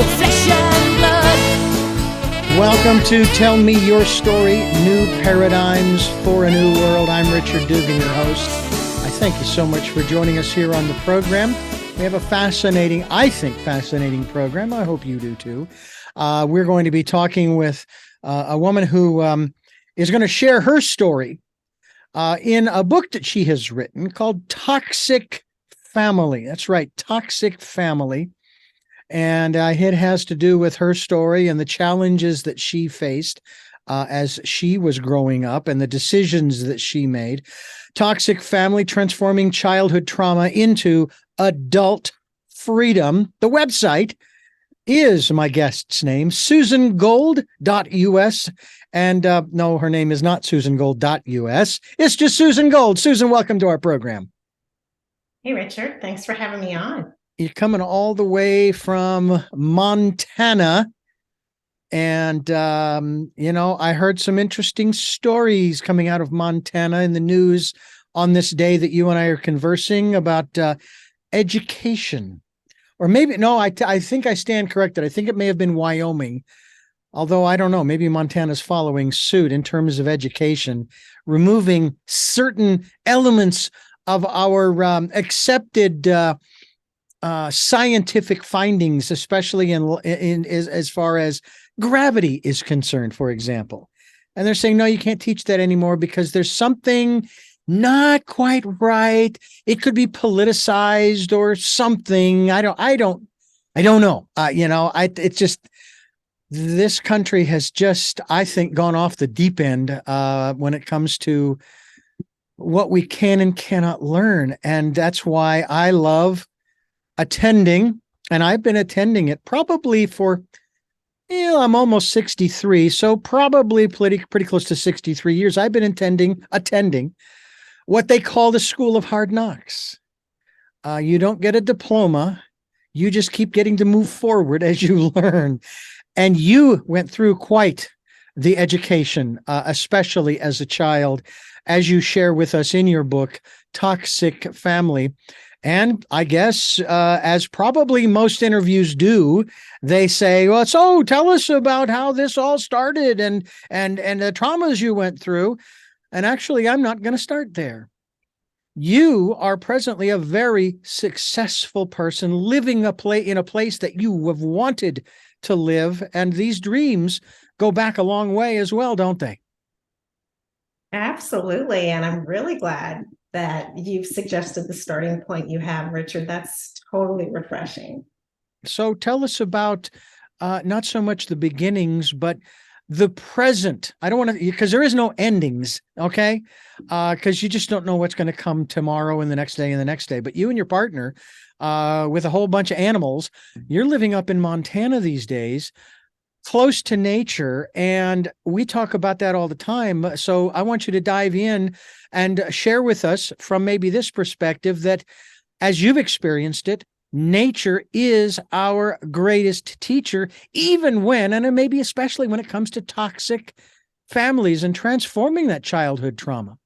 of flesh and blood. Welcome to Tell Me Your Story, New Paradigms for a New World. I'm Richard Dugan, your host. I thank you so much for joining us here on the program. We have a fascinating program. I hope you do too. We're going to be talking with a woman who is going to share her story in a book that she has written called Toxic Family. That's right, Toxic Family. And it has to do with her story and the challenges that she faced as she was growing up and the decisions that she made. Toxic Family, Transforming Childhood Trauma into Adult Freedom. The website is my guest's name, susangold.us. And no, her name is not susangold.us. It's just Susan Gold. Susan, welcome to our program. Hey, Richard. Thanks for having me on. You're coming all the way from Montana. And, I heard some interesting stories coming out of Montana in the news on this day that you and I are conversing about education. Or maybe, no, I think I stand corrected. I think it may have been Wyoming. Although I don't know, maybe Montana's following suit in terms of education, removing certain elements of our accepted scientific findings, especially in as far as gravity is concerned, for example. And they're saying, no, you can't teach that anymore because there's something not quite right. It could be politicized or something. I don't know. It's just, this country has just, I think, gone off the deep end when it comes to what we can and cannot learn. And that's why I love attending, and I've been attending it probably for, I'm almost 63, so probably pretty close to 63 years. I've been attending what they call the School of Hard Knocks. You don't get a diploma. You just keep getting to move forward as you learn. And you went through quite the education, especially as a child, as you share with us in your book, Toxic Family. And I guess, as probably most interviews do, they say, well, so tell us about how this all started and the traumas you went through. And actually, I'm not going to start there. You are presently a very successful person living in a place that you have wanted to live. And these dreams go back a long way as well, don't they? Absolutely. And I'm really glad that you've suggested the starting point you have, Richard. That's totally refreshing. So tell us about not so much the beginnings, but the present. I don't want to, because there is no endings, okay? Because you just don't know what's going to come tomorrow and the next day and the next day. But you and your partner, with a whole bunch of animals, you're living up in Montana these days, close to nature. And we talk about that all the time. So I want you to dive in and share with us from maybe this perspective that as you've experienced it, nature is our greatest teacher, even when, and maybe especially when it comes to toxic families and transforming that childhood trauma.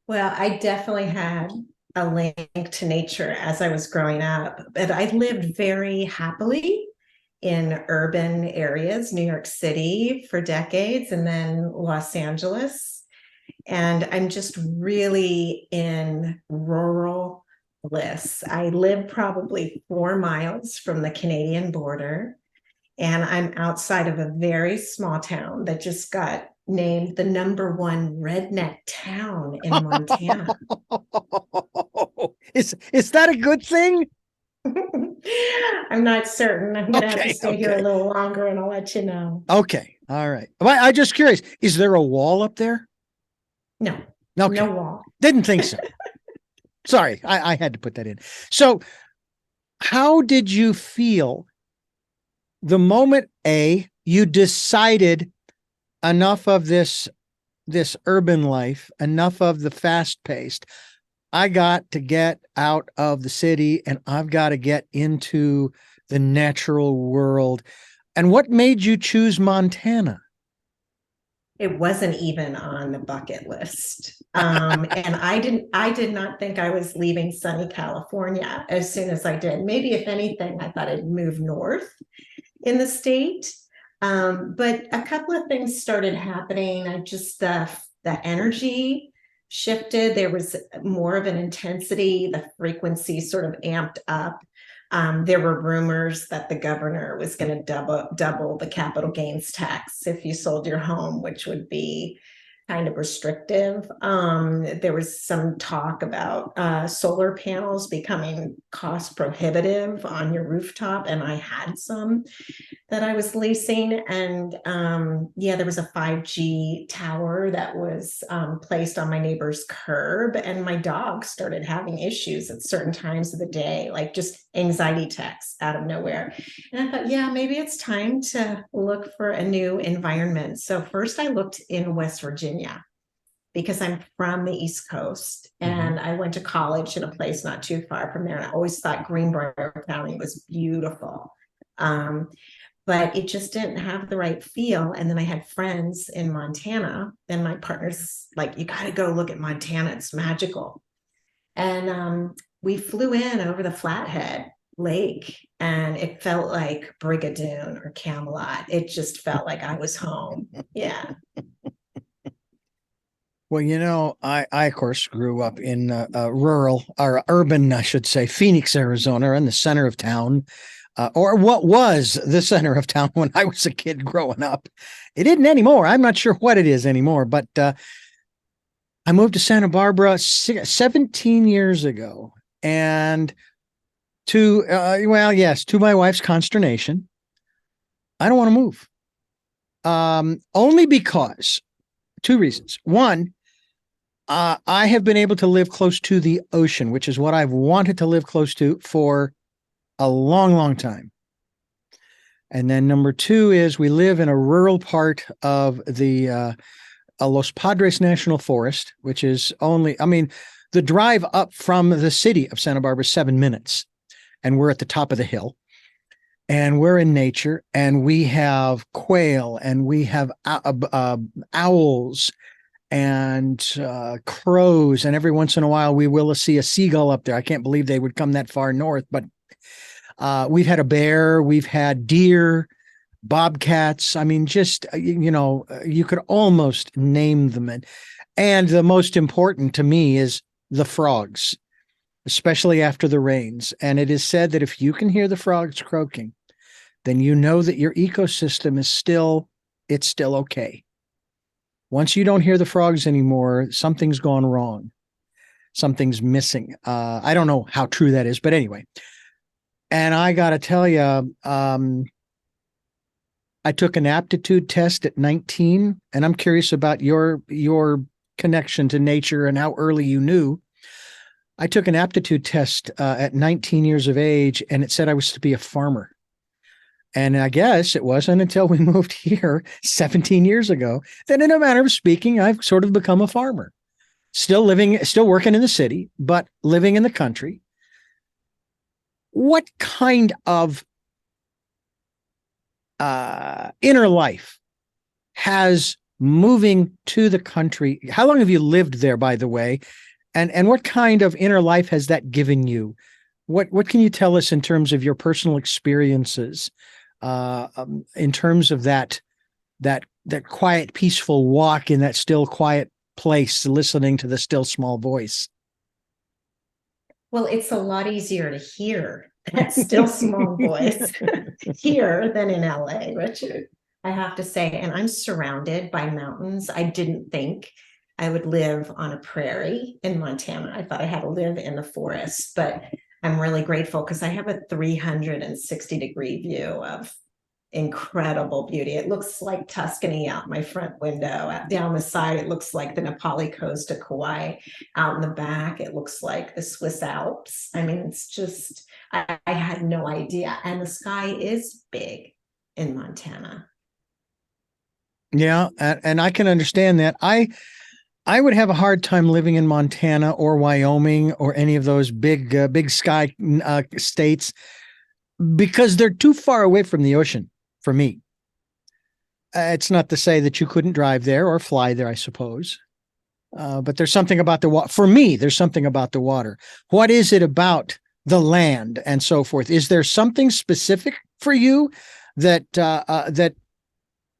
Well, I definitely had a link to nature as I was growing up, but I lived very happily in urban areas, New York City for decades, and then Los Angeles. And I'm just really in rural bliss. I live probably 4 miles from the Canadian border, and I'm outside of a very small town that just got named the #1 redneck town in Montana. Is that a good thing? I'm not certain. I'm going to have to stay here a little longer and I'll let you know. Okay. All right. Well, I'm just curious. Is there a wall up there? No. Okay. No wall. Didn't think so. Sorry. I had to put that in. So how did you feel the moment you decided enough of this urban life, enough of the fast paced, I got to get out of the city and I've got to get into the natural world. And what made you choose Montana? It wasn't even on the bucket list. And I did not think I was leaving sunny California as soon as I did. Maybe if anything, I thought I'd move north in the state. But a couple of things started happening. I just, the energy shifted. There was more of an intensity. The frequency sort of amped up. There were rumors that the governor was going to double the capital gains tax if you sold your home, which would be kind of restrictive. There was some talk about solar panels becoming cost prohibitive on your rooftop, and I had some that I was leasing. And yeah, there was a 5G tower that was placed on my neighbor's curb, and my dog started having issues at certain times of the day, like just anxiety attacks out of nowhere. And I thought, yeah, maybe it's time to look for a new environment. So first I looked in West Virginia because I'm from the East Coast, and I went to college in a place not too far from there. And I always thought Greenbrier County was beautiful. But it just didn't have the right feel. And then I had friends in Montana, and my partner's like, you got to go look at Montana. It's magical. And we flew in over the Flathead Lake, and it felt like Brigadoon or Camelot. It just felt like I was home. Yeah. Well, I of course grew up in rural or urban, I should say, Phoenix, Arizona, in the center of town. Or what was the center of town when I was a kid growing up. It isn't anymore. I'm not sure what it is anymore, but I moved to Santa Barbara 17 years ago. And to my wife's consternation, I don't want to move. Only because two reasons. One, I have been able to live close to the ocean, which is what I've wanted to live close to for a long, long time. And then number two is we live in a rural part of the Los Padres National Forest, which is the drive up from the city of Santa Barbara is 7 minutes, and we're at the top of the hill, and we're in nature, and we have quail, and we have owls and crows, and every once in a while we will see a seagull up there. I can't believe they would come that far north, but we've had a bear, we've had deer, bobcats. I mean, just, you could almost name them. And the most important to me is the frogs, especially after the rains. And it is said that if you can hear the frogs croaking, then you know that your ecosystem is still okay. Once you don't hear the frogs anymore, something's gone wrong. Something's missing. I don't know how true that is, but anyway. And I got to tell you, I took an aptitude test at 19, and I'm curious about your connection to nature and how early you knew. I took an aptitude test at 19 years of age, and it said I was to be a farmer. And I guess it wasn't until we moved here 17 years ago that, in a manner of speaking, I've sort of become a farmer. Still working in the city, but living in the country. What kind of inner life has moving to the country? How long have you lived there, by the way? And what kind of inner life has that given you? What can you tell us in terms of your personal experiences, in terms of that quiet, peaceful walk in that still, quiet place, listening to the still, small voice? Well, it's a lot easier to hear that still small voice here than in LA, Richard, I have to say. And I'm surrounded by mountains. I didn't think I would live on a prairie in Montana. I thought I had to live in the forest, but I'm really grateful because I have a 360-degree view of incredible beauty. It looks like Tuscany out my front window. Down the side, it looks like the Nepali coast of Kauai. Out in the back, it looks like the Swiss Alps. I mean, it's just, I had no idea. And the sky is big in Montana. Yeah, and I can understand that. I would have a hard time living in Montana or Wyoming or any of those big sky states because they're too far away from the ocean for me. It's not to say that you couldn't drive there or fly there, I suppose. But there's something about the water. For me, there's something about the water. What is it about the land and so forth? Is there something specific for you that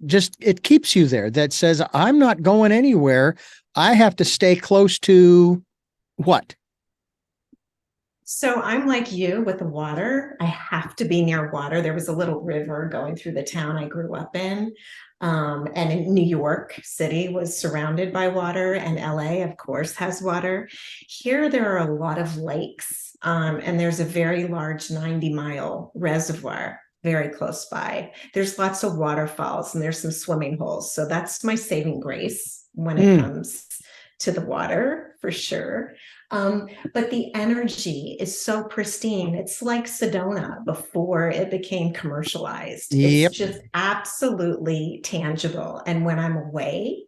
just it keeps you there? That says, I'm not going anywhere. I have to stay close to what? So I'm like you with the water. I have to be near water. There was a little river going through the town I grew up in. And in New York City was surrounded by water, and LA, of course, has water. Here, there are a lot of lakes, and there's a very large 90-mile reservoir very close by. There's lots of waterfalls and there's some swimming holes. So that's my saving grace when it comes to the water, for sure. But the energy is so pristine. It's like Sedona before it became commercialized. Yep. It's just absolutely tangible. And when I'm away,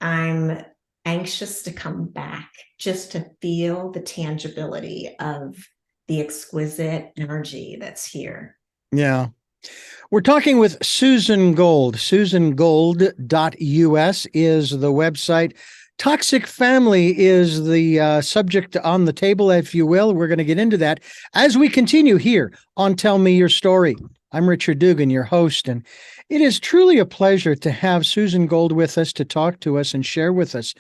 I'm anxious to come back just to feel the tangibility of the exquisite energy that's here. Yeah. We're talking with Susan Gold. SusanGold.us is the website. Toxic family is the subject on the table, if you will. We're going to get into that as we continue here on Tell Me Your Story. I'm Richard Dugan, your host, and it is truly a pleasure to have Susan Gold with us to talk to us and share with us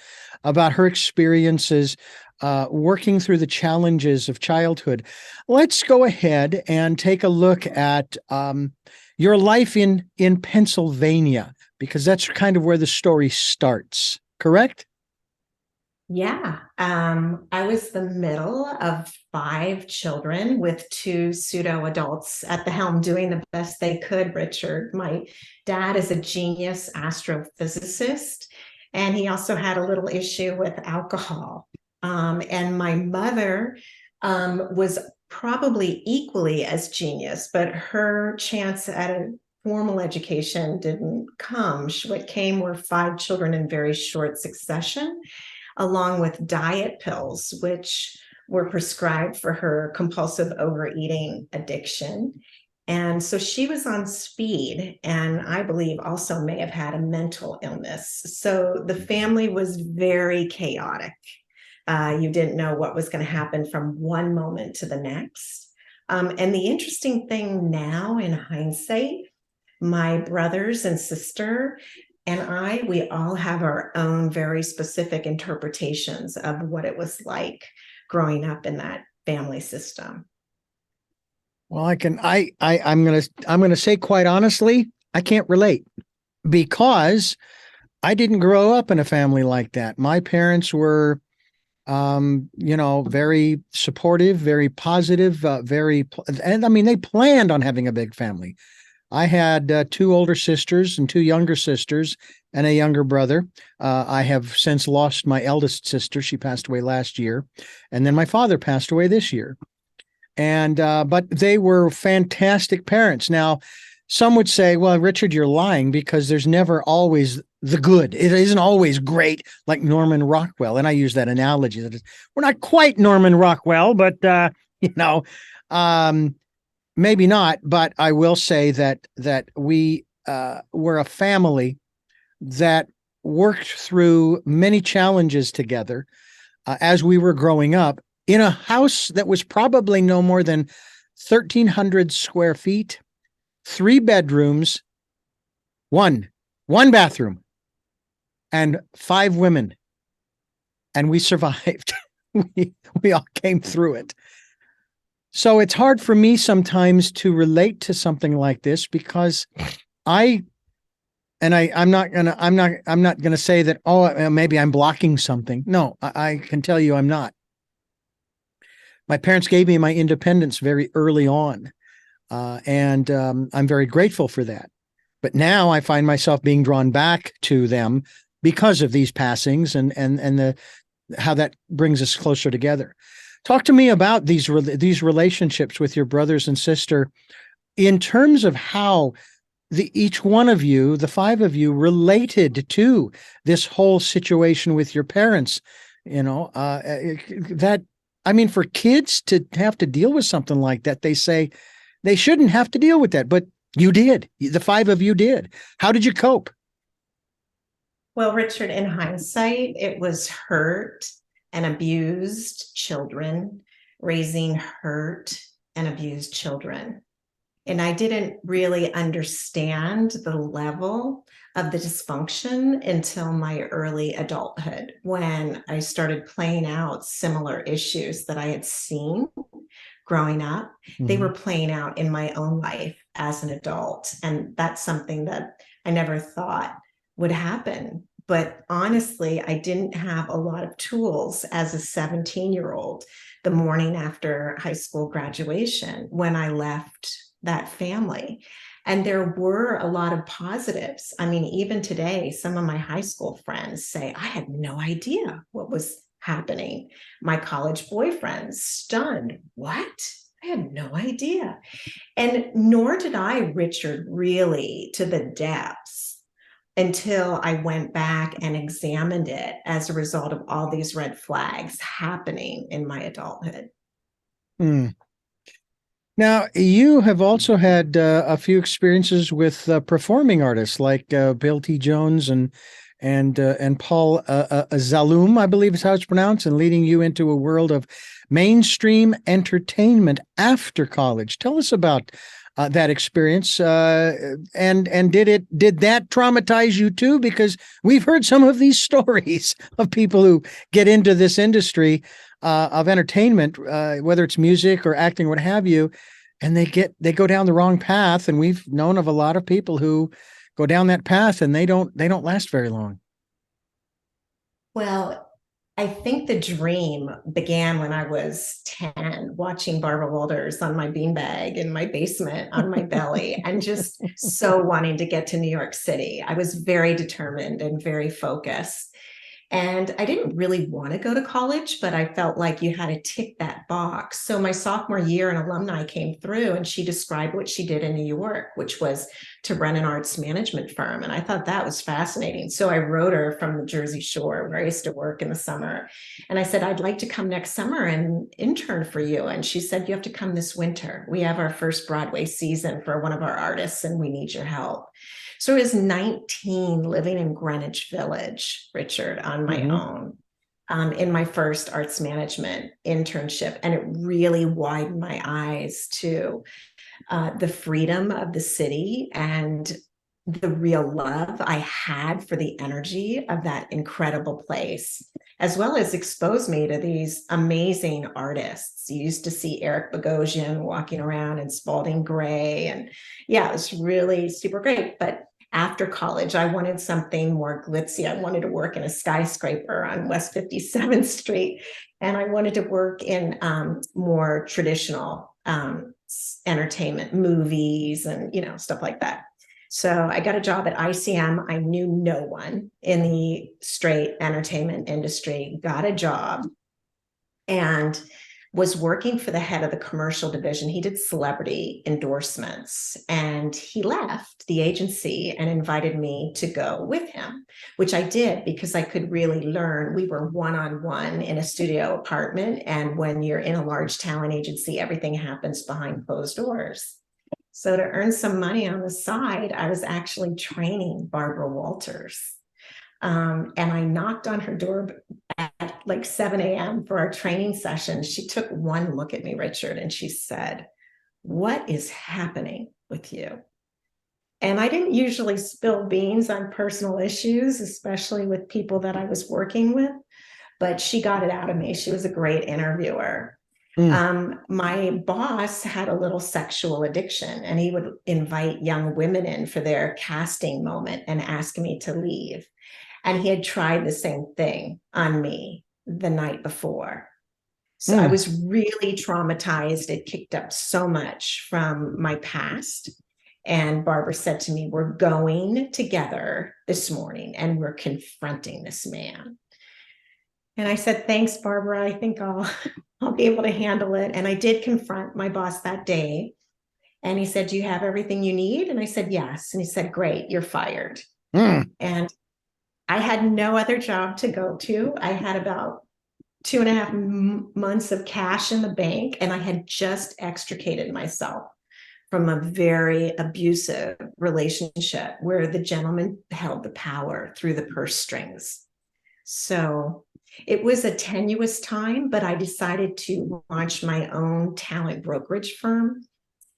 about her experiences working through the challenges of childhood. Let's go ahead and take a look at your life in Pennsylvania, because that's kind of where the story starts, correct? Yeah. I was the middle of 5 children with 2 pseudo adults at the helm doing the best they could, Richard. My dad is a genius astrophysicist, and he also had a little issue with alcohol. And my mother was probably equally as genius, but her chance at a formal education didn't come. What came were 5 children in very short succession, along with diet pills, which were prescribed for her compulsive overeating addiction. And so she was on speed, and I believe also may have had a mental illness. So the family was very chaotic. You didn't know what was going to happen from one moment to the next. And the interesting thing now in hindsight, my brothers and sister and we all have our own very specific interpretations of what it was like growing up in that family system. Well, I'm gonna say quite honestly, I can't relate, because I didn't grow up in a family like that. My parents were very supportive, very positive, and I mean, they planned on having a big family. I had 2 older sisters and 2 younger sisters and a younger brother. I have since lost my eldest sister. She passed away last year. And then my father passed away this year. And, but they were fantastic parents. Now, some would say, well, Richard, you're lying, because there's never always the good. It isn't always great like Norman Rockwell. And I use that analogy that we're not quite Norman Rockwell, but, maybe not, but I will say that we were a family that worked through many challenges together as we were growing up in a house that was probably no more than 1,300 square feet, 3 bedrooms, one bathroom, and 5 women, and we survived. we all came through it. So it's hard for me sometimes to relate to something like this, because I'm not gonna say that, oh, maybe I'm blocking something. No, I can tell you I'm not. My parents gave me my independence very early on, and I'm very grateful for that. But now I find myself being drawn back to them because of these passings and how that brings us closer together. Talk to me about these relationships with your brothers and sister in terms of how each one of you, the 5 of you, related to this whole situation with your parents. For kids to have to deal with something like that, they say they shouldn't have to deal with that, but You did. The five of you did. How did you cope? Well, Richard, in hindsight, it was hurt and abused children, raising hurt and abused children. And I didn't really understand the level of the dysfunction until my early adulthood, when I started playing out similar issues that I had seen growing up. They were playing out in my own life as an adult. And that's something that I never thought would happen. But honestly, I didn't have a lot of tools as a 17-year-old the morning after high school graduation when I left that family. And there were a lot of positives. I mean, even today, some of my high school friends say, I had no idea what was happening. My college boyfriends stunned. What? I had no idea. And nor did I, Richard, really to the depths until I went back and examined it as a result of all these red flags happening in my adulthood. Mm. Now, you have also had a few experiences with performing artists like Bill T. Jones and Paul Zaloom, I believe is how it's pronounced, and leading you into a world of mainstream entertainment after college. Tell us about that experience, and did that traumatize you too? Because we've heard some of these stories of people who get into this industry of entertainment, whether it's music or acting, what have you, and they go down the wrong path. And we've known of a lot of people who go down that path and they don't last very long. Well, I think the dream began when I was 10, watching Barbara Walters on my beanbag in my basement on my belly, and just so wanting to get to New York City. I was very determined and very focused. And I didn't really want to go to college, but I felt like you had to tick that box. So my sophomore year, an alumni came through and she described what she did in New York, which was to run an arts management firm. And I thought that was fascinating. So I wrote her from the Jersey Shore, where I used to work in the summer. And I said, I'd like to come next summer and intern for you. And she said, you have to come this winter. We have our first Broadway season for one of our artists and we need your help. So I was 19, living in Greenwich Village, Richard, on my own, in my first arts management internship. And it really widened my eyes to the freedom of the city and the real love I had for the energy of that incredible place, as well as exposed me to these amazing artists. You used to see Eric Bogosian walking around in Spalding Gray. And yeah, it was really super great. But after college, I wanted something more glitzy. I wanted to work in a skyscraper on West 57th Street. And I wanted to work in more traditional entertainment, movies, and stuff like that. So I got a job at ICM. I knew no one in the straight entertainment industry, got a job, and was working for the head of the commercial division. He did celebrity endorsements, and he left the agency and invited me to go with him, which I did because I could really learn. We were one-on-one in a studio apartment. And when you're in a large talent agency, everything happens behind closed doors. So to earn some money on the side, I was actually training Barbara Walters. And I knocked on her door at like 7 a.m. for our training session. She took one look at me, Richard, and she said, "What is happening with you?" And I didn't usually spill beans on personal issues, especially with people that I was working with, but she got it out of me. She was a great interviewer. My boss had a little sexual addiction, and he would invite young women in for their casting moment and ask me to leave. And he had tried the same thing on me the night before. So I was really traumatized. It kicked up so much from my past. And Barbara said to me, "We're going together this morning and we're confronting this man." And I said, "Thanks, Barbara. I think I'll be able to handle it." And I did confront my boss that day. And he said, "Do you have everything you need?" And I said, "Yes." And he said, "Great, you're fired." And I had no other job to go to. I had about 2.5 months of cash in the bank, and I had just extricated myself from a very abusive relationship where the gentleman held the power through the purse strings. So it was a tenuous time, but I decided to launch my own talent brokerage firm,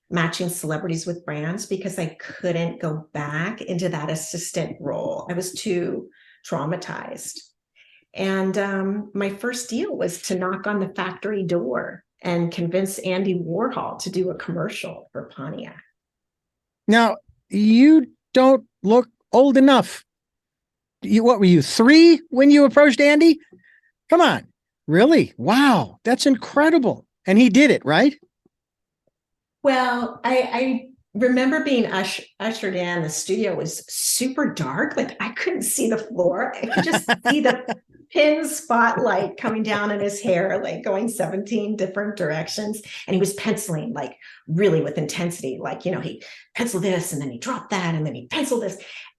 matching celebrities with brands, because I couldn't go back into that assistant role. I was too traumatized. And my first deal was to knock on the factory door and convince Andy Warhol to do a commercial for Pontiac. Now, you don't look old enough. What were you, 3 when you approached Andy? Come on. Really? Wow. That's incredible. And he did it, right? Well, I remember being ushered in. The studio was super dark. Like I couldn't see the floor. I could just see the pin spotlight coming down in his hair, like going 17 different directions. And he was penciling like really with intensity. Like, he penciled this and then he dropped that and then he penciled this.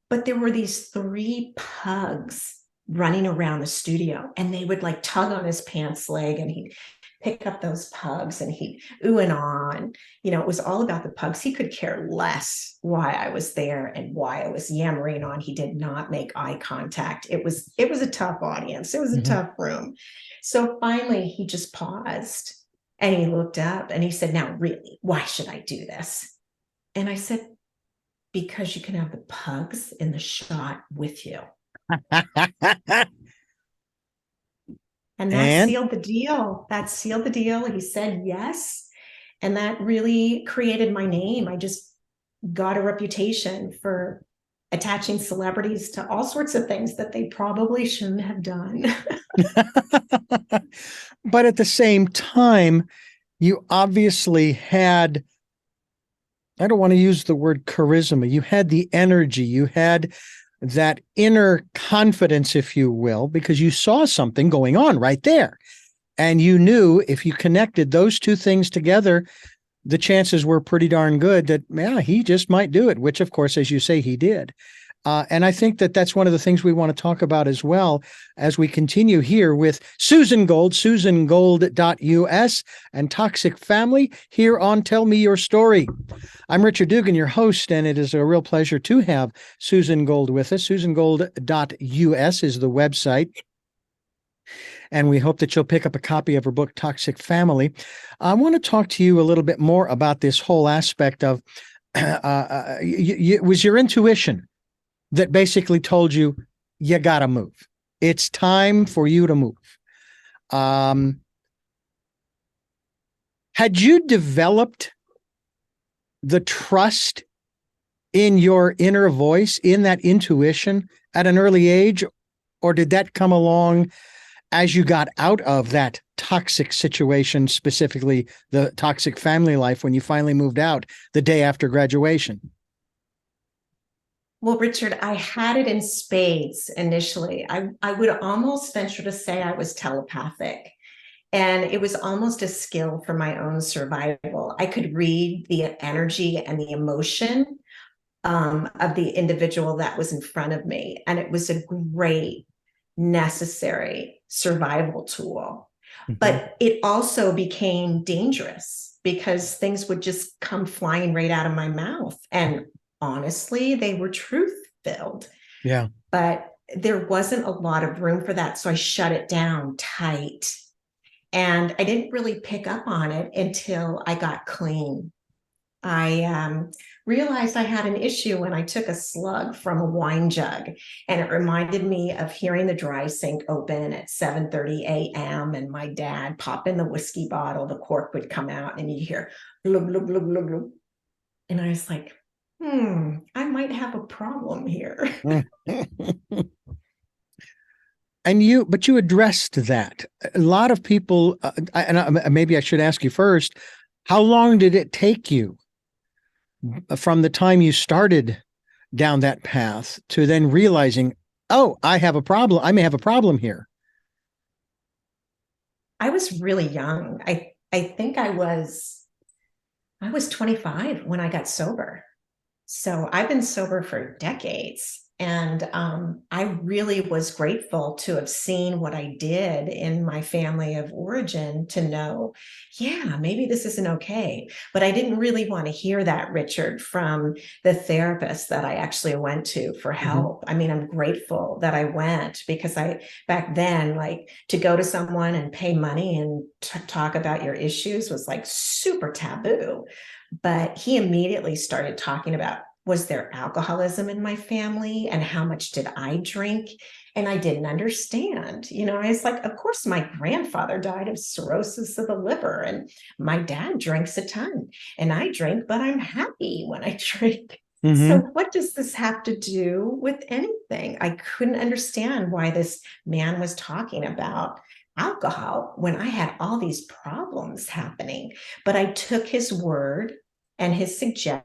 But there were these 3 pugs running around the studio, and they would like tug on his pants leg, and he'd pick up those pugs and he'd ooh and on. It was all about the pugs. He could care less why I was there and why I was yammering on. He did not make eye contact. It was a tough audience. It was a tough room. So finally he just paused and he looked up and he said, "Now really, why should I do this?" And I said, "Because you can have the pugs in the shot with you." And that sealed the deal. That sealed the deal. He said yes. And that really created my name. I just got a reputation for attaching celebrities to all sorts of things that they probably shouldn't have done. But at the same time, you obviously had, I don't want to use the word charisma. You had the energy. You had that inner confidence, if you will, because you saw something going on right there. And you knew if you connected those 2 things together, the chances were pretty darn good that, yeah, he just might do it, which, of course, as you say, he did. And I think that that's one of the things we want to talk about as well as we continue here with Susan Gold, susangold.us, and Toxic Family here on Tell Me Your Story. I'm Richard Dugan, your host, and it is a real pleasure to have Susan Gold with us. susangold.us is the website. And we hope that you'll pick up a copy of her book, Toxic Family. I want to talk to you a little bit more about this whole aspect of, it was your intuition that basically told you, you got to move. It's time for you to move. Had you developed the trust in your inner voice, in that intuition at an early age, or did that come along as you got out of that toxic situation, specifically the toxic family life, when you finally moved out the day after graduation? Well, Richard, I had it in spades initially. I would almost venture to say I was telepathic. And it was almost a skill for my own survival. I could read the energy and the emotion of the individual that was in front of me. And it was a great, necessary survival tool. Mm-hmm. But it also became dangerous because things would just come flying right out of my mouth. And honestly, they were truth-filled. Yeah. But there wasn't a lot of room for that. So I shut it down tight. And I didn't really pick up on it until I got clean. I realized I had an issue when I took a slug from a wine jug, and it reminded me of hearing the dry sink open at 7:30 a.m. and my dad pop in the whiskey bottle, the cork would come out, and you'd hear glug, glug, glug, glug, glug. And I was like, I might have a problem here. But you addressed that. A lot of people, maybe I should ask you first, how long did it take you from the time you started down that path to then realizing, oh, I have a problem. I may have a problem here? I was really young. I think I was 25 when I got sober. So I've been sober for decades. And I really was grateful to have seen what I did in my family of origin to know, yeah, maybe this isn't okay. But I didn't really want to hear that, Richard, from the therapist that I actually went to for help. I mean, I'm grateful that I went, because back then, like, to go to someone and pay money and talk about your issues was like super taboo. But he immediately started talking about, was there alcoholism in my family and how much did I drink? And I didn't understand. I was like, of course, my grandfather died of cirrhosis of the liver, and my dad drinks a ton, and I drink, but I'm happy when I drink. So, what does this have to do with anything? I couldn't understand why this man was talking about alcohol when I had all these problems happening. But I took his word and his suggestion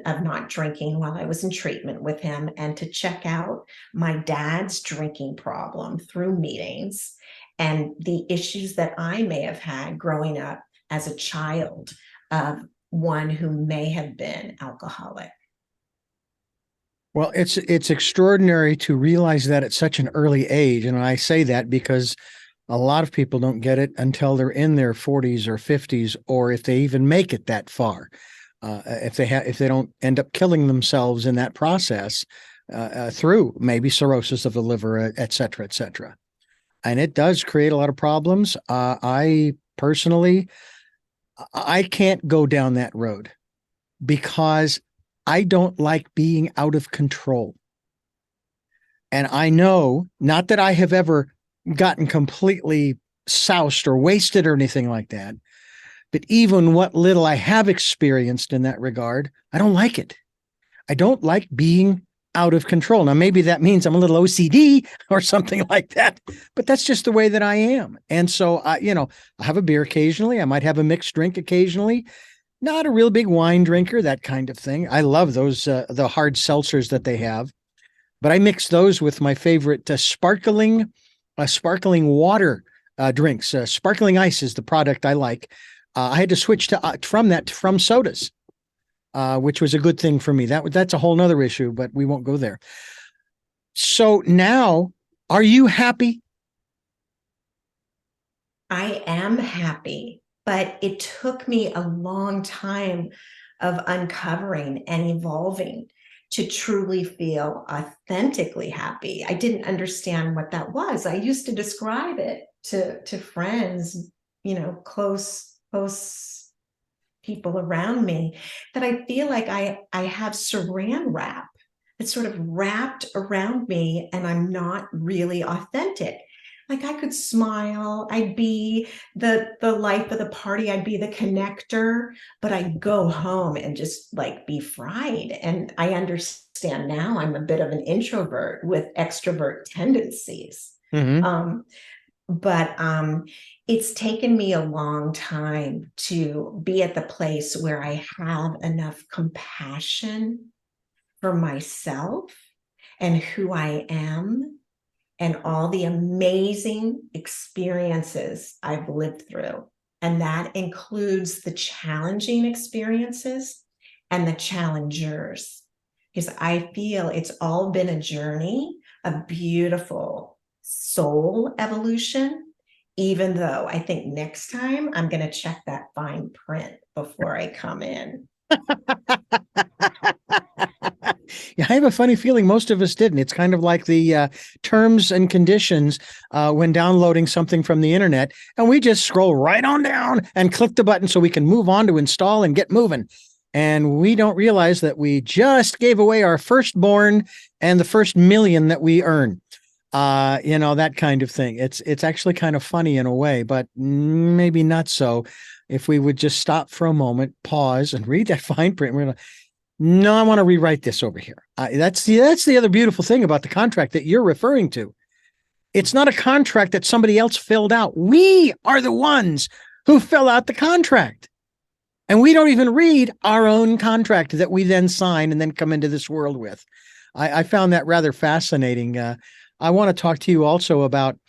of not drinking while I was in treatment with him, and to check out my dad's drinking problem through meetings and the issues that I may have had growing up as a child of one who may have been alcoholic. Well, it's extraordinary to realize that at such an early age. And I say that because a lot of people don't get it until they're in their 40s or 50s, or if they even make it that far. If they don't end up killing themselves in that process through maybe cirrhosis of the liver, et cetera, et cetera. And it does create a lot of problems. I personally, I can't go down that road because I don't like being out of control. And I know, not that I have ever gotten completely soused or wasted or anything like that, but even what little I have experienced in that regard, I don't like it. I don't like being out of control. Now, maybe that means I'm a little OCD or something like that, but that's just the way that I am. And so, I have a beer occasionally. I might have a mixed drink occasionally. Not a real big wine drinker, that kind of thing. I love those, the hard seltzers that they have, but I mix those with my favorite sparkling water drinks. Sparkling ice is the product I like. I had to switch from sodas, which was a good thing for me. That's a whole nother issue, but we won't go there. So now, are you happy? I am happy, but it took me a long time of uncovering and evolving to truly feel authentically happy. I didn't understand what that was. I used to describe it to friends, close people around me, that I feel like I have saran wrap that's sort of wrapped around me, and I'm not really authentic. Like, I could smile, I'd be the life of the party, I'd be the connector, but I'd go home and just like be fried. And I understand now I'm a bit of an introvert with extrovert tendencies. But it's taken me a long time to be at the place where I have enough compassion for myself and who I am and all the amazing experiences I've lived through. And that includes the challenging experiences and the challengers, because I feel it's all been a journey of beautiful soul evolution, even though I think next time I'm going to check that fine print before I come in. Yeah, I have a funny feeling most of us didn't. It's kind of like the terms and conditions when downloading something from the internet, and we just scroll right on down and click the button so we can move on to install and get moving. And we don't realize that we just gave away our firstborn and the first million that we earn. That kind of thing. It's actually kind of funny in a way, but maybe not so. If we would just stop for a moment, pause, and read that fine print, we're gonna. No, I want to rewrite this over here. That's the other beautiful thing about the contract that you're referring to. It's not a contract that somebody else filled out. We are the ones who fill out the contract. And we don't even read our own contract that we then sign and then come into this world with. I found that rather fascinating. I want to talk to you also about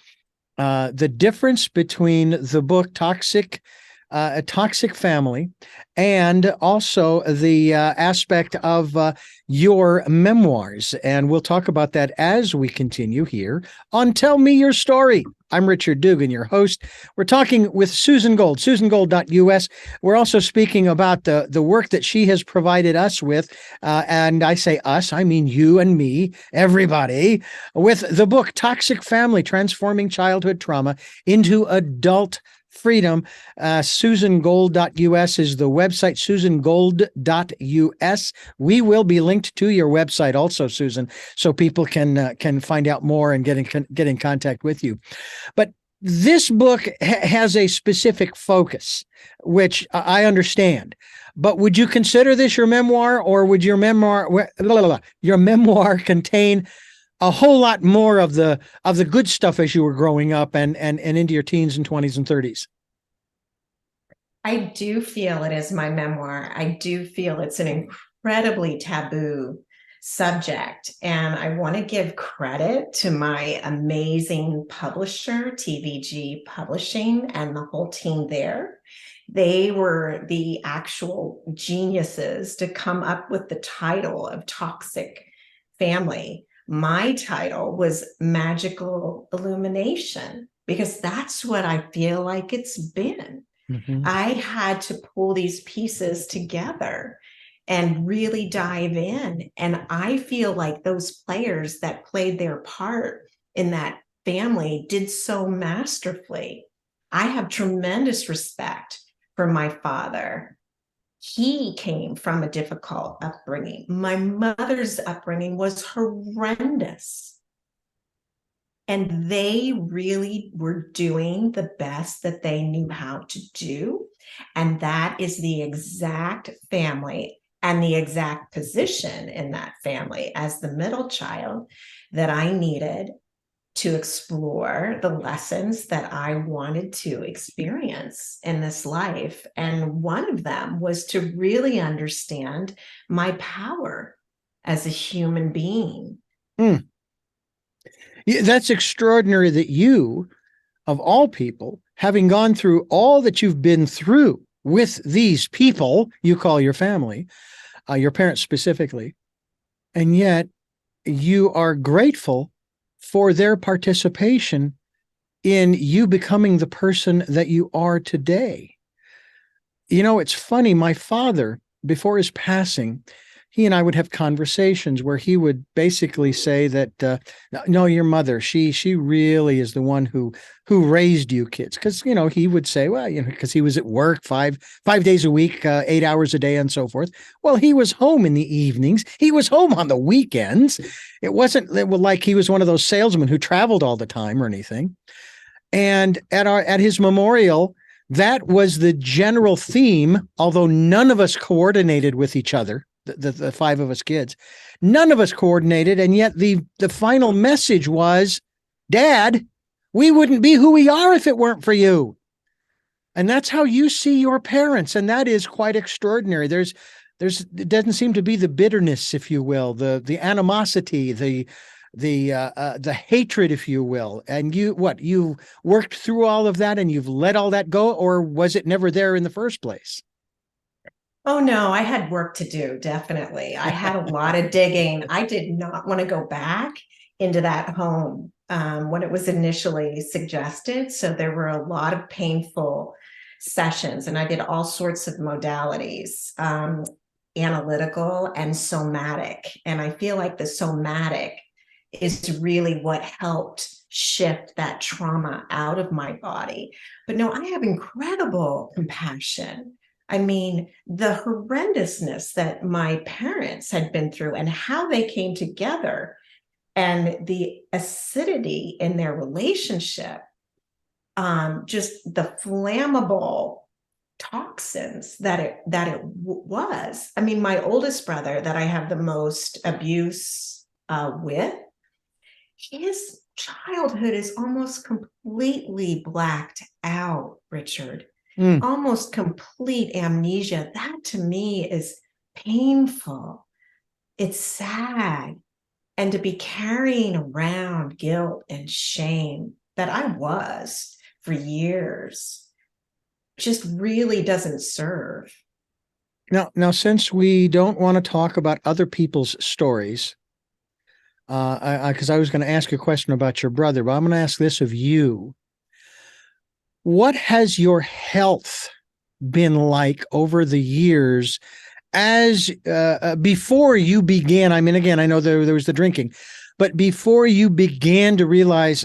the difference between the book Toxic a toxic family, and also the aspect of your memoirs. And we'll talk about that as we continue here on Tell Me Your Story. I'm Richard Dugan, your host. We're talking with Susan Gold, susangold.us. We're also speaking about the work that she has provided us with. And I say us, I mean you and me, everybody, with the book Toxic Family, Transforming Childhood Trauma into Adult Freedom. SusanGold.us is the website, SusanGold.us. We will be linked to your website also, Susan, so people can find out more and get in contact with you. But this book has a specific focus, which I understand. But would you consider this your memoir, or would your memoir contain a whole lot more of the good stuff as you were growing up and into your teens and 20s and 30s? I do feel it is my memoir. I do feel it's an incredibly taboo subject. And I want to give credit to my amazing publisher, TVG Publishing, and the whole team there. They were the actual geniuses to come up with the title of Toxic Family. My title was Magical Illumination, because that's what I feel like it's been. Mm-hmm. I had to pull these pieces together and really dive in. And I feel like those players that played their part in that family did so masterfully. I have tremendous respect for my father. He came from a difficult upbringing. My mother's upbringing was horrendous. And they really were doing the best that they knew how to do. And that is the exact family and the exact position in that family as the middle child that I needed to explore the lessons that I wanted to experience in this life. And one of them was to really understand my power as a human being. Yeah, that's extraordinary that you, of all people, having gone through all that you've been through with these people you call your family, your parents specifically, and yet you are grateful for their participation in you becoming the person that you are today. You know, it's funny. My father, before his passing, he and I would have conversations where he would basically say that, no, your mother, she really is the one who raised you kids. Because, you know, he would say, well, you know, because he was at work five days a week, 8 hours a day and so forth. Well, he was home in the evenings. He was home on the weekends. It wasn't like he was one of those salesmen who traveled all the time or anything. And at his memorial, that was the general theme, although none of us coordinated with each other, the five of us kids. None of us coordinated, and yet the final message was, Dad, we wouldn't be who we are if it weren't for you. And that's how you see your parents, and that is quite extraordinary. It doesn't seem to be the bitterness, if you will, the animosity, the hatred, if you will. And you worked through all of that and you've let all that go, or was it never there in the first place? Oh no, I had work to do, definitely. I had a lot of digging. I did not want to go back into that home when it was initially suggested. So there were a lot of painful sessions, and I did all sorts of modalities, analytical and somatic. And I feel like the somatic is really what helped shift that trauma out of my body. But no, I have incredible compassion. I mean, the horrendousness that my parents had been through and how they came together and the acidity in their relationship, just the flammable toxins that it was. I mean, my oldest brother that I have the most abuse with, his childhood is almost completely blacked out, Richard. Almost complete amnesia. That to me is painful. It's sad. And to be carrying around guilt and shame that I was for years. just really doesn't serve. Now, since we don't want to talk about other people's stories, because I was going to ask a question about your brother, but I'm going to ask this of you. What has your health been like over the years as before you began? I mean, again, I know there was the drinking, but before you began to realize,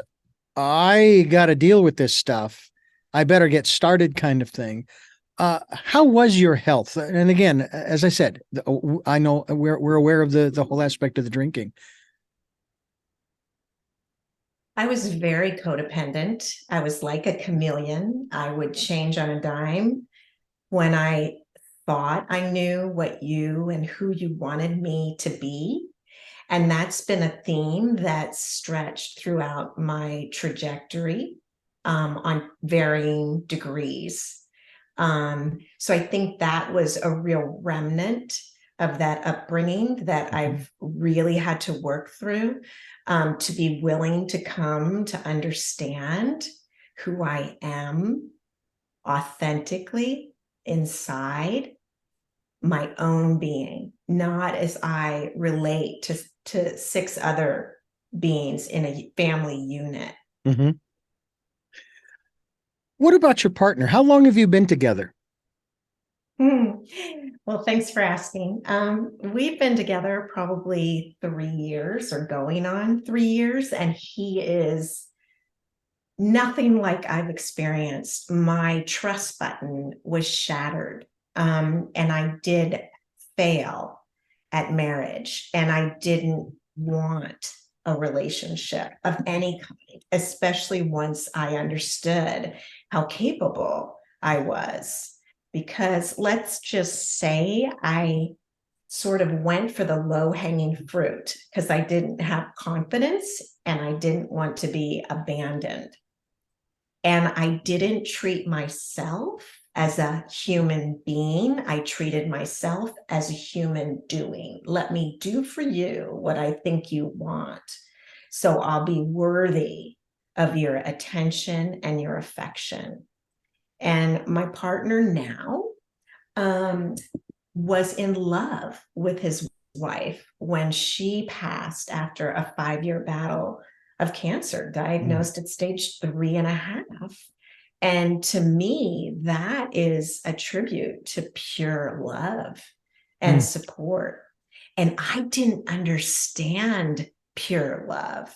I got to deal with this stuff, I better get started kind of thing. How was your health? And again, as I said, I know we're aware of the whole aspect of the drinking. I was very codependent. I was like a chameleon. I would change on a dime. When I thought I knew what you and who you wanted me to be. And that's been a theme that's stretched throughout my trajectory on varying degrees. So I think that was a real remnant of that upbringing that I've really had to work through, to be willing to come to understand who I am authentically inside my own being, not as I relate to six other beings in a family unit. Mm-hmm. What about your partner? How long have you been together? Well, thanks for asking. We've been together probably 3 years or going on 3 years, and he is nothing like I've experienced. My trust button was shattered. And I did fail at marriage, and I didn't want a relationship of any kind, especially once I understood how capable I was. Because let's just say I sort of went for the low hanging fruit because I didn't have confidence and I didn't want to be abandoned. And I didn't treat myself as a human being. I treated myself as a human doing. Let me do for you what I think you want. So I'll be worthy of your attention and your affection. And my partner now um, was in love with his wife when she passed after a 5-year battle of cancer, diagnosed at stage 3.5. And to me, that is a tribute to pure love and Mm. support. And I didn't understand pure love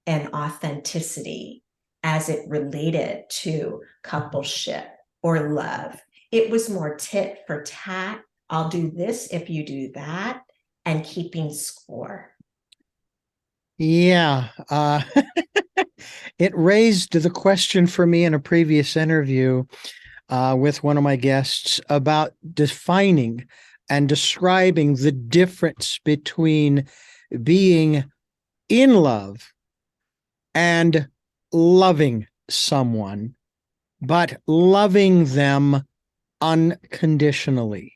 and authenticity as it related to coupleship or love. It was more tit for tat. I'll do this if you do that, and keeping score. Yeah. It raised the question for me in a previous interview with one of my guests about defining and describing the difference between being in love and loving someone, but loving them unconditionally.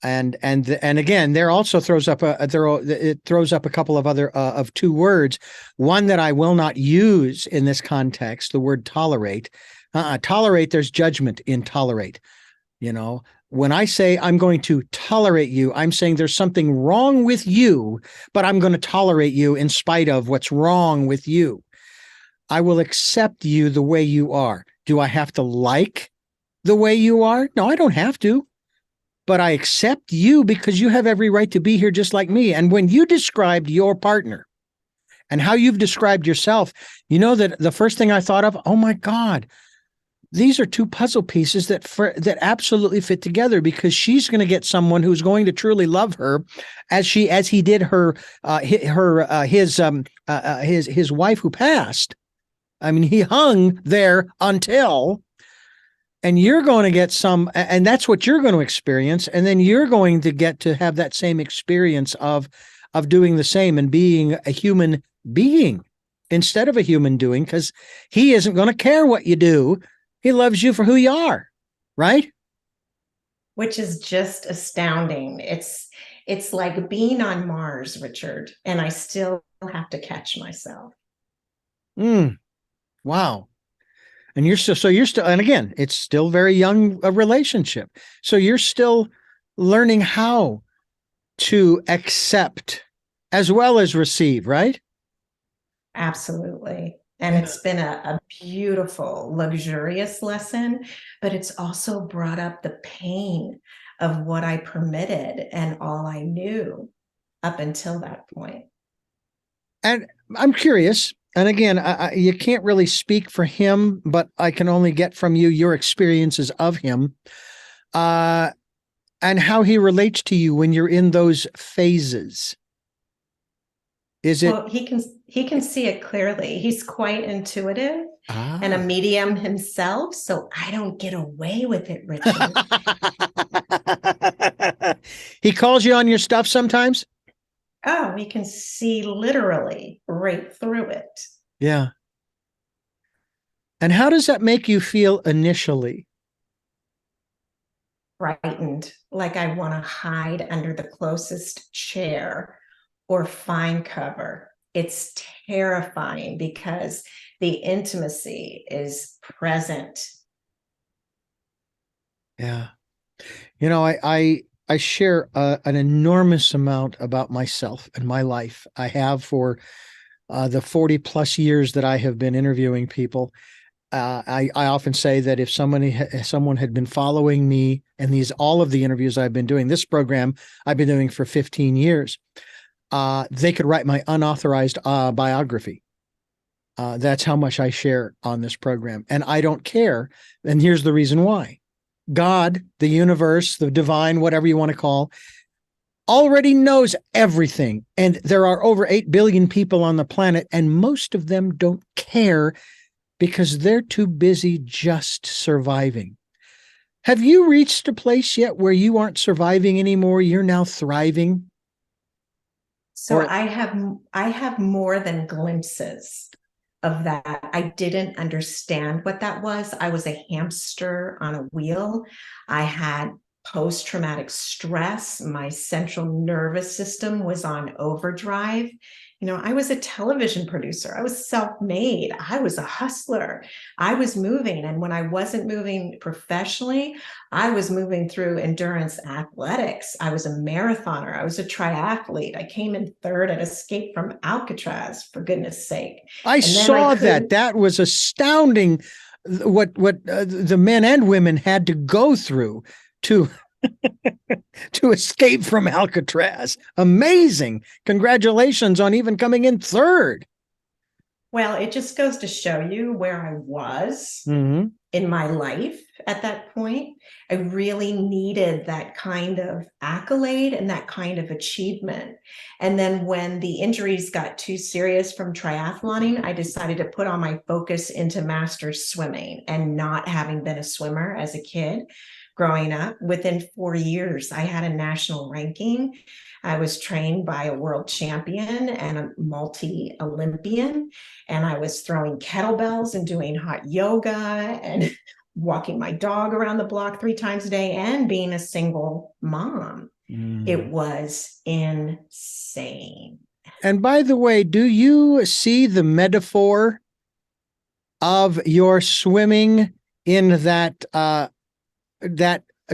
And again, there also throws up it throws up a couple of other of two words, one that I will not use in this context, the word tolerate. Tolerate, there's judgment in tolerate. You know, when I say I'm going to tolerate you, I'm saying there's something wrong with you, but I'm going to tolerate you in spite of what's wrong with you. I will accept you the way you are. Do I have to like the way you are? No, I don't have to, but I accept you because you have every right to be here just like me. And when you described your partner and how you've described yourself, you know that the first thing I thought of, oh my God, these are two puzzle pieces that absolutely fit together, because she's going to get someone who's going to truly love her as he did her his wife who passed. I mean, he hung there until, and you're going to get some, and that's what you're going to experience, and then you're going to get to have that same experience of doing the same and being a human being instead of a human doing, because he isn't going to care what you do. He loves you for who you are, right? Which is just astounding. It's like being on Mars, Richard, and I still have to catch myself. Wow. And you're still, and again, it's still very young a relationship. So you're still learning how to accept as well as receive, right? Absolutely. And Yeah. it's been a beautiful, luxurious lesson, but it's also brought up the pain of what I permitted and all I knew up until that point. And I'm curious, and again, you can't really speak for him, but I can only get from you your experiences of him, uh, and how he relates to you when you're in those phases. Is it Well, he can see it clearly. He's quite intuitive and a ah? medium himself, so I don't get away with it, Richard. He calls you on your stuff sometimes. Oh, we can see literally right through it. Yeah. And how does that make you feel initially? Frightened, like I want to hide under the closest chair or find cover. It's terrifying because the intimacy is present. Yeah. You know, I share an enormous amount about myself and my life. I have for the 40 plus years that I have been interviewing people. I often say that if someone had been following me and all of the interviews I've been doing, this program I've been doing for 15 years, they could write my unauthorized biography. That's how much I share on this program. And I don't care. And here's the reason why. God, the universe, the divine, whatever you want to call, already knows everything. And there are over 8 billion people on the planet, and most of them don't care because they're too busy just surviving. Have you reached a place yet where you aren't surviving anymore? You're now thriving? So Or I have more than glimpses of that. I didn't understand what that was. I was a hamster on a wheel. I had post-traumatic stress. My central nervous system was on overdrive. I was a television producer. I was self-made. I was a hustler. I was moving. And when I wasn't moving professionally, I was moving through endurance athletics. I was a marathoner. I was a triathlete. I came in third at Escape from Alcatraz, for goodness sake. I And then I saw that. couldn't. That was astounding. What the men and women had to go through to to escape from Alcatraz. Amazing! Congratulations on even coming in third. Well, it just goes to show you where I was Mm-hmm. in my life at that point. I really needed that kind of accolade and that kind of achievement. And then when the injuries got too serious from triathloning, I decided to put all my focus into master swimming, and not having been a swimmer as a kid. Growing up, within 4 years, I had a national ranking. I was trained by a world champion and a multi-Olympian, and I was throwing kettlebells and doing hot yoga and walking my dog around the block 3 times a day and being a single mom. It Mm. was insane. And by the way, do you see the metaphor of your swimming in that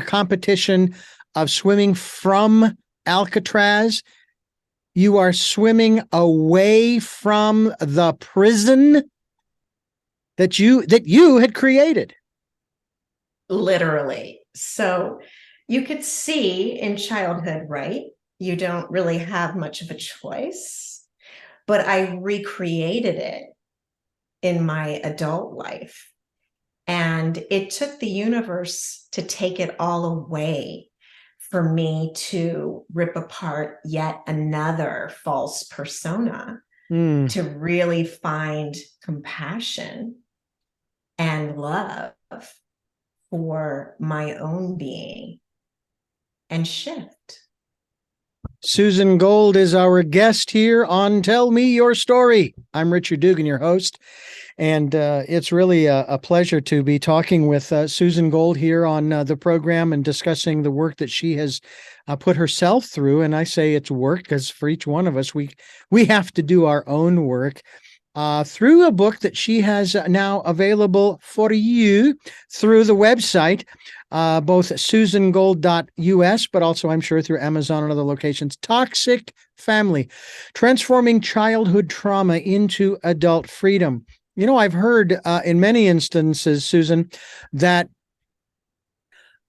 competition of swimming from Alcatraz? You are swimming away from the prison that you had created. Literally. So you could see in childhood, right? You don't really have much of a choice, but I recreated it in my adult life. And it took the universe to take it all away for me to rip apart yet another false persona, Mm. to really find compassion and love for my own being and shift. Susan Gold is our guest here on Tell Me Your Story. I'm Richard Dugan, your host, and it's really a pleasure to be talking with Susan Gold here on the program and discussing the work that she has put herself through. And I say it's work because for each one of us, we have to do our own work. through a book that she has now available for you through the website, both susangold.us, but also I'm sure through Amazon and other locations. Toxic Family, Transforming Childhood Trauma into Adult Freedom. I've heard in many instances, Susan, that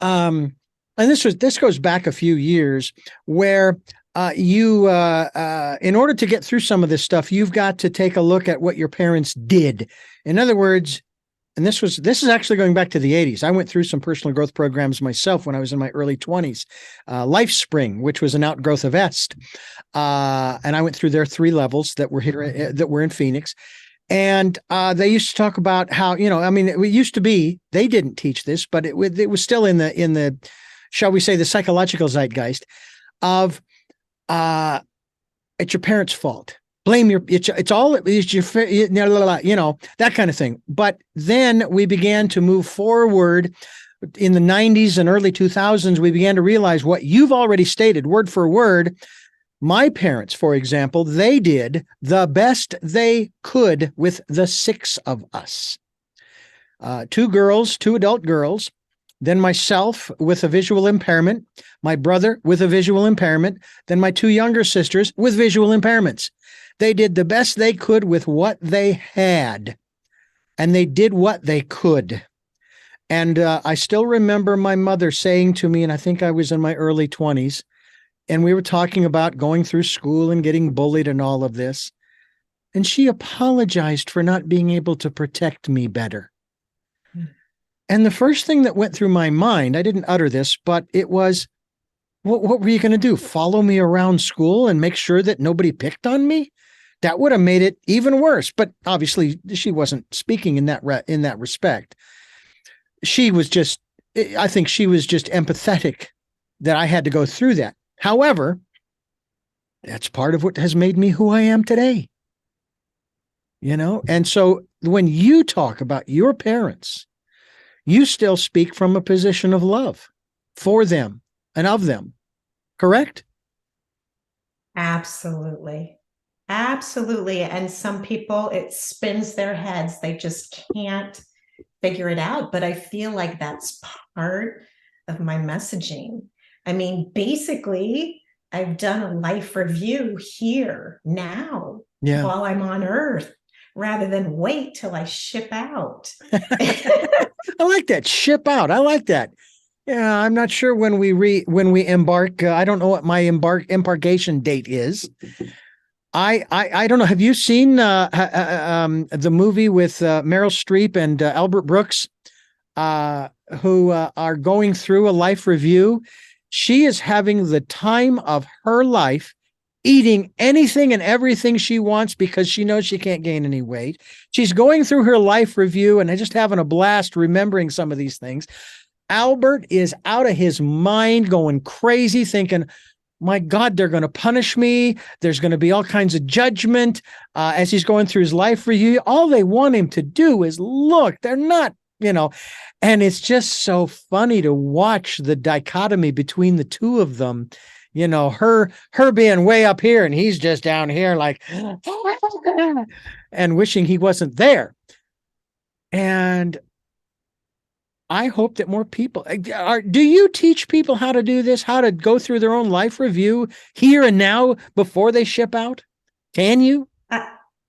and this goes back a few years, where you in order to get through some of this stuff, you've got to take a look at what your parents did. In other words, and this is actually going back to the 80s. I went through some personal growth programs myself when I was in my early 20s. Life Spring, which was an outgrowth of Est, and I went through their 3 levels that were here that were in Phoenix. And they used to talk about how, it used to be, they didn't teach this, but it was still in the, shall we say, the psychological zeitgeist of it's your parents' fault. Blame it's all it's your, that kind of thing. But then we began to move forward in the 90s and early 2000s. We began to realize what you've already stated word for word. My parents, for example, they did the best they could with the 6 of us. 2 girls, 2 adult girls, then myself with a visual impairment, my brother with a visual impairment, then my 2 younger sisters with visual impairments. They did the best they could with what they had, and they did what they could. And I still remember my mother saying to me, and I think I was in my early 20s, and we were talking about going through school and getting bullied and all of this. And she apologized for not being able to protect me better. And the first thing that went through my mind, I didn't utter this, but it was, what were you going to do? Follow me around school and make sure that nobody picked on me? That would have made it even worse. But obviously, she wasn't speaking in that respect. She was just, I think she was just empathetic that I had to go through that. However, that's part of what has made me who I am today. And so when you talk about your parents, you still speak from a position of love for them and of them, correct? Absolutely. Absolutely. And some people, it spins their heads. They just can't figure it out. But I feel like that's part of my messaging. I mean, basically, I've done a life review here now while I'm on Earth, rather than wait till I ship out. I like that. Ship out. I like that. Yeah, I'm not sure when we embark. I don't know what my embarkation date is. I don't know. Have you seen the movie with Meryl Streep and Albert Brooks, who are going through a life review? She is having the time of her life, eating anything and everything she wants because she knows she can't gain any weight. She's going through her life review and just having a blast remembering some of these things. Albert is out of his mind, going crazy, thinking, my God, they're going to punish me. There's going to be all kinds of judgment as he's going through his life review. All they want him to do is look. They're not, and it's just so funny to watch the dichotomy between the two of them. Her being way up here and he's just down here like, and wishing he wasn't there. And I hope that more people do you teach people how to do this, how to go through their own life review here and now before they ship out? Can you?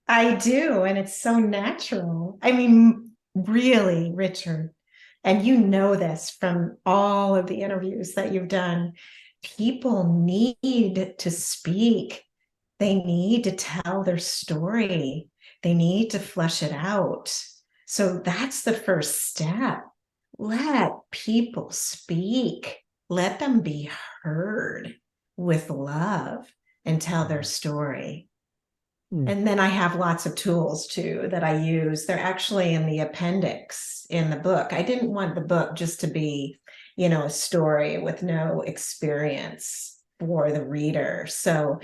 I do. And it's so natural. I mean, really, Richard, and you know this from all of the interviews that you've done, people need to speak. They need to tell their story. They need to flesh it out. So that's the first step. Let people speak. Let them be heard with love and tell their story. And then I have lots of tools too that I use. They're actually in the appendix in the book. I didn't want the book just to be, a story with no experience for the reader. So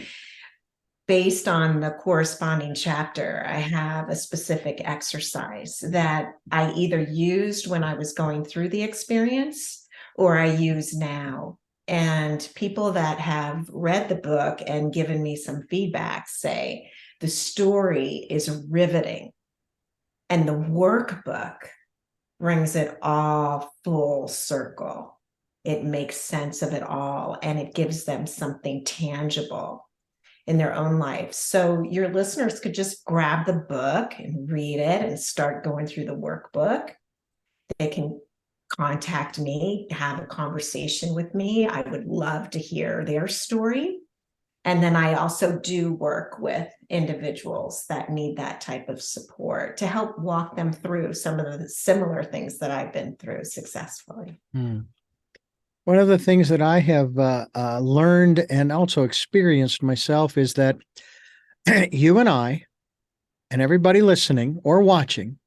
based on the corresponding chapter, I have a specific exercise that I either used when I was going through the experience or I use now. And people that have read the book and given me some feedback say, The story is riveting, and the workbook brings it all full circle. It makes sense of it all, and it gives them something tangible in their own life. So your listeners could just grab the book and read it and start going through the workbook. They can contact me, have a conversation with me. I would love to hear their story. And then I also do work with individuals that need that type of support to help walk them through some of the similar things that I've been through successfully. One of the things that I have learned and also experienced myself is that you and I, and everybody listening or watching,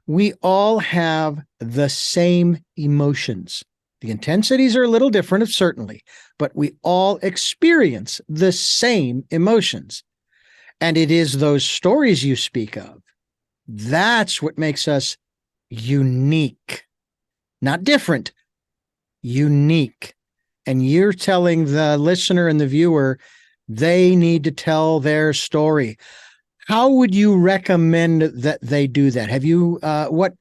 we all have the same emotions. The intensities are a little different, certainly, but we all experience the same emotions. And it is those stories you speak of. That's what makes us unique, not different, unique. And you're telling the listener and the viewer they need to tell their story. How would you recommend that they do that? Have you what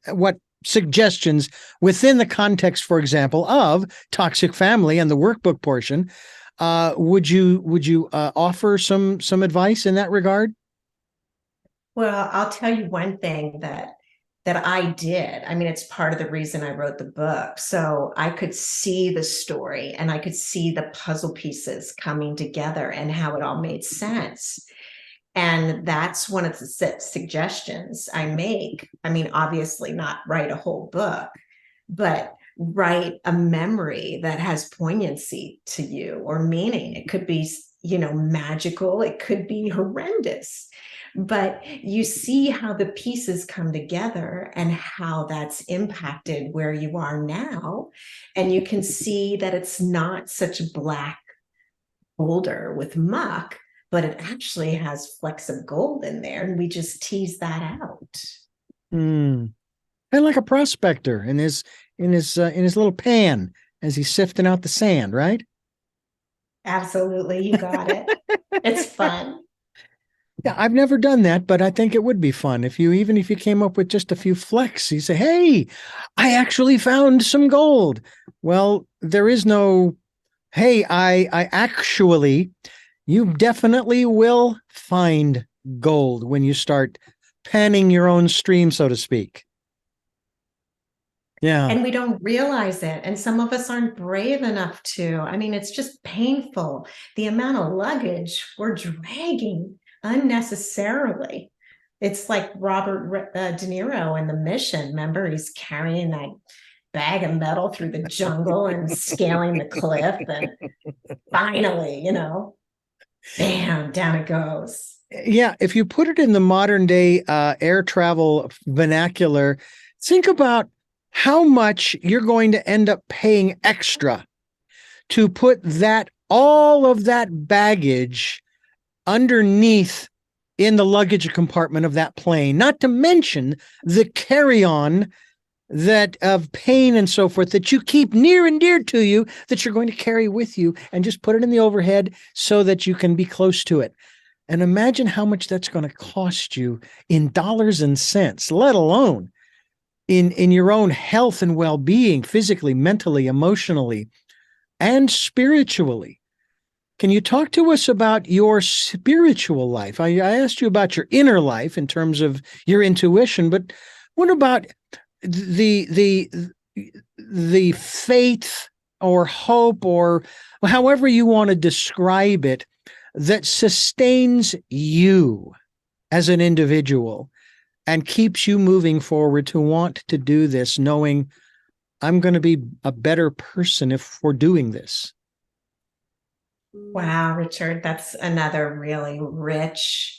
suggestions within the context, for example, of toxic family and the workbook portion? Would you offer some advice in that regard? Well, I'll tell you one thing that I did. I mean, it's part of the reason I wrote the book. So I could see the story and I could see the puzzle pieces coming together and how it all made sense. And that's one of the suggestions I make. I mean, obviously, not write a whole book, but write a memory that has poignancy to you or meaning. It could be, magical, it could be horrendous. But you see how the pieces come together and how that's impacted where you are now. And you can see that it's not such a black boulder with muck, but it actually has flecks of gold in there. And we just tease that out. Kind of like a prospector in his little pan as he's sifting out the sand, right? Absolutely. You got it. It's fun. Yeah, I've never done that, but I think it would be fun if you came up with just a few flecks. You say, "Hey, I actually found some gold." Well, there is no, "Hey, I actually." You definitely will find gold when you start panning your own stream, so to speak. Yeah. And we don't realize it. And some of us aren't brave enough to. I mean, it's just painful. The amount of luggage we're dragging unnecessarily. It's like Robert De Niro in The Mission. Remember, he's carrying that bag of metal through the jungle and scaling the cliff. And finally, bam, down it goes. Yeah. If you put it in the modern day air travel vernacular, think about how much you're going to end up paying extra to put all of that baggage underneath in the luggage compartment of that plane, not to mention the carry-on that of pain and so forth that you keep near and dear to you that you're going to carry with you, and just put it in the overhead so that you can be close to it. And imagine how much that's going to cost you in dollars and cents, let alone in your own health and well-being, physically, mentally, emotionally, and spiritually. Can you talk to us about your spiritual life? I asked you about your inner life in terms of your intuition, but what about the faith or hope, or however you want to describe it, that sustains you as an individual and keeps you moving forward to want to do this, knowing I'm going to be a better person if we're doing this? Wow, Richard, that's another really rich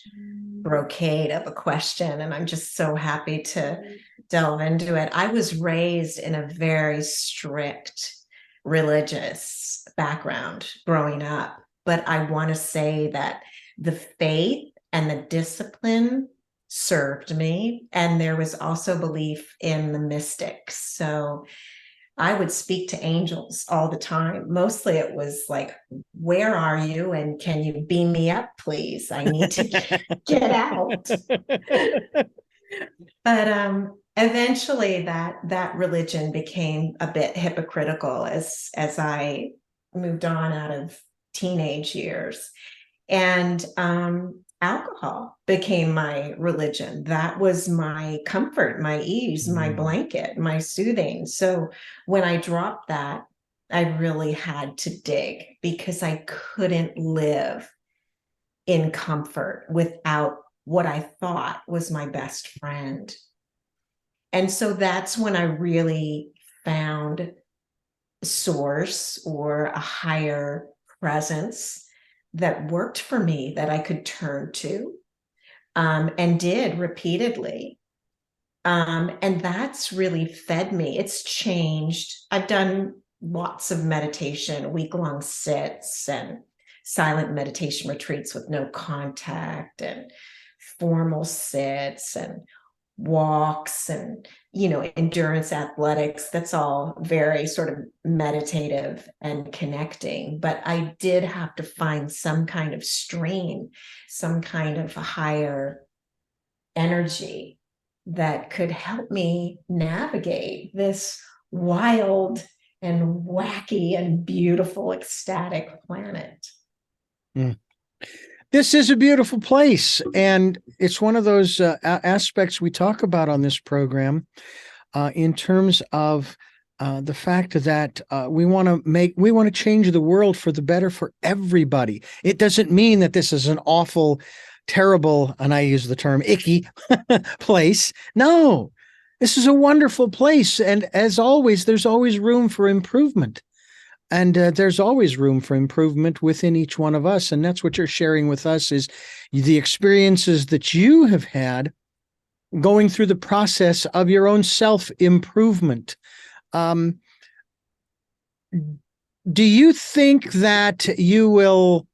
brocade of a question. And I'm just so happy to delve into it. I was raised in a very strict religious background growing up, but I want to say that the faith and the discipline served me. And there was also belief in the mystics. So I would speak to angels all the time. Mostly it was like, where are you? And can you beam me up, please? I need to get out. But eventually that religion became a bit hypocritical as I moved on out of teenage years. And alcohol became my religion. That was my comfort, my ease, my blanket, my soothing. So when I dropped that, I really had to dig, because I couldn't live in comfort without what I thought was my best friend. And so that's when I really found a source or a higher presence that worked for me, that I could turn to, and did repeatedly. And that's really fed me. It's changed. I've done lots of meditation, week-long sits and silent meditation retreats with no contact, and formal sits and walks, and endurance athletics. That's all very sort of meditative and connecting. But I did have to find some kind of stream, some kind of a higher energy that could help me navigate this wild and wacky and beautiful, ecstatic planet. This is a beautiful place, and it's one of those aspects we talk about on this program in terms of the fact that we want to change the world for the better for everybody. It doesn't mean that this is an awful, terrible, and I use the term icky place. No, this is a wonderful place, and as always, there's always room for improvement. And there's always room for improvement within each one of us. And that's what you're sharing with us, is the experiences that you have had going through the process of your own self-improvement. Do you think that you will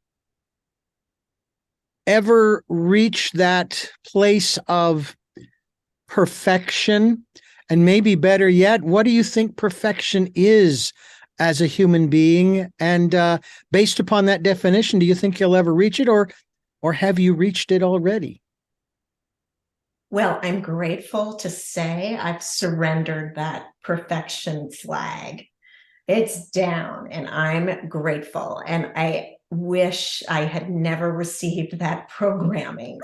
ever reach that place of perfection? And maybe better yet, what do you think perfection is as a human being? And based upon that definition, do you think you'll ever reach it, or have you reached it already? Well, I'm grateful to say I've surrendered that perfection flag. It's down, and I'm grateful. And I wish I had never received that programming.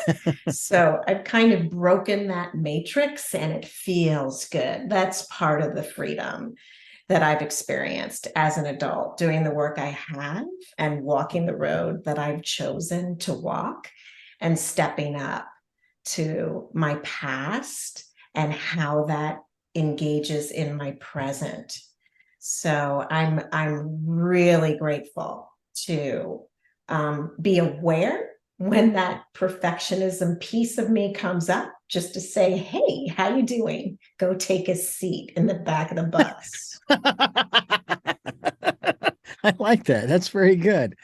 So I've kind of broken that matrix, and it feels good. That's part of the freedom that I've experienced as an adult, doing the work I have and walking the road that I've chosen to walk, and stepping up to my past and how that engages in my present. So I'm really grateful to be aware when that perfectionism piece of me comes up, just to say, hey, how you doing? Go take a seat in the back of the bus. I like that. That's very good.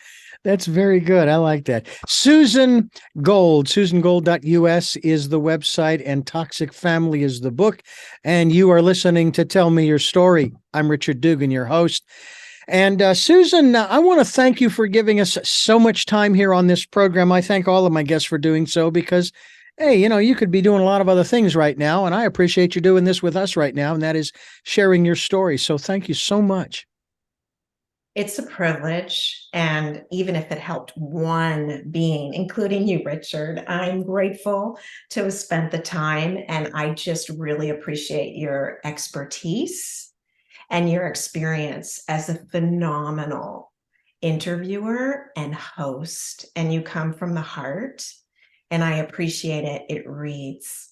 That's very good. I like that. Susan Gold, susangold.us is the website, and Toxic Family is the book. And you are listening to Tell Me Your Story. I'm Richard Dugan, your host. And Susan, I want to thank you for giving us so much time here on this program. I thank all of my guests for doing so, because, hey, you could be doing a lot of other things right now, and I appreciate you doing this with us right now, and that is sharing your story. So thank you so much. It's a privilege. And even if it helped one being, including you, Richard, I'm grateful to have spent the time. And I just really appreciate your expertise and your experience as a phenomenal interviewer and host. And you come from the heart, and I appreciate it. It reads.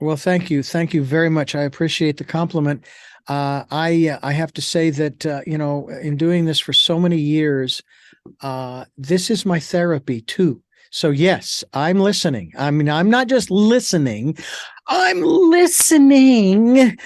Well, thank you. Thank you very much. I appreciate the compliment. I have to say that, in doing this for so many years, this is my therapy too. So yes, I'm listening. I mean, I'm not just listening. I'm listening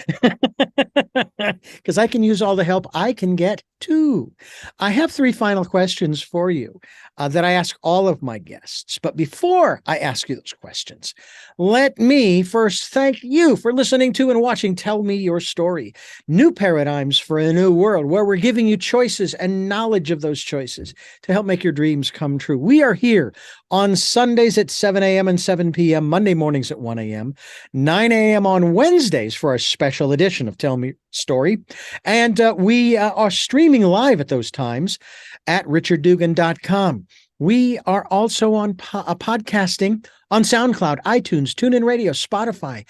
because I can use all the help I can get too. I have three final questions for you that I ask all of my guests. But before I ask you those questions, let me first thank you for listening to and watching Tell Me Your Story. New paradigms for a new world where we're giving you choices and knowledge of those choices to help make your dreams come true. We are here on Sundays at 7 a.m. and 7 p.m., Monday mornings at 1 a.m., 9 a.m. on Wednesdays for a special edition of Tell Me Story. And we are streaming live at those times at richarddugan.com. We are also on podcasting on SoundCloud, iTunes, TuneIn Radio, Spotify,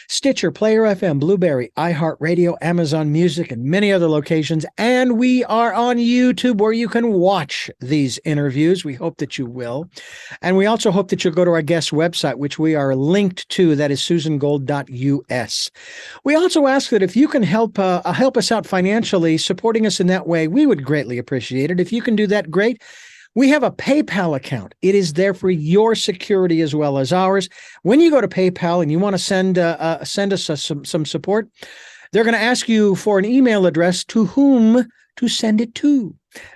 Stitcher, Player FM, Blueberry, iHeartRadio, Amazon Music, and many other locations. And we are on YouTube where you can watch these interviews. We hope that you will. And we also hope that you'll go to our guest website, which we are linked to. That is susangold.us. We also ask that if you can help us out financially, supporting us in that way, we would greatly appreciate it. If you can do that, great. We have a PayPal account. It is there for your security as well as ours. When you go to PayPal and you want to send us some support, they're going to ask you for an email address to whom to send it to.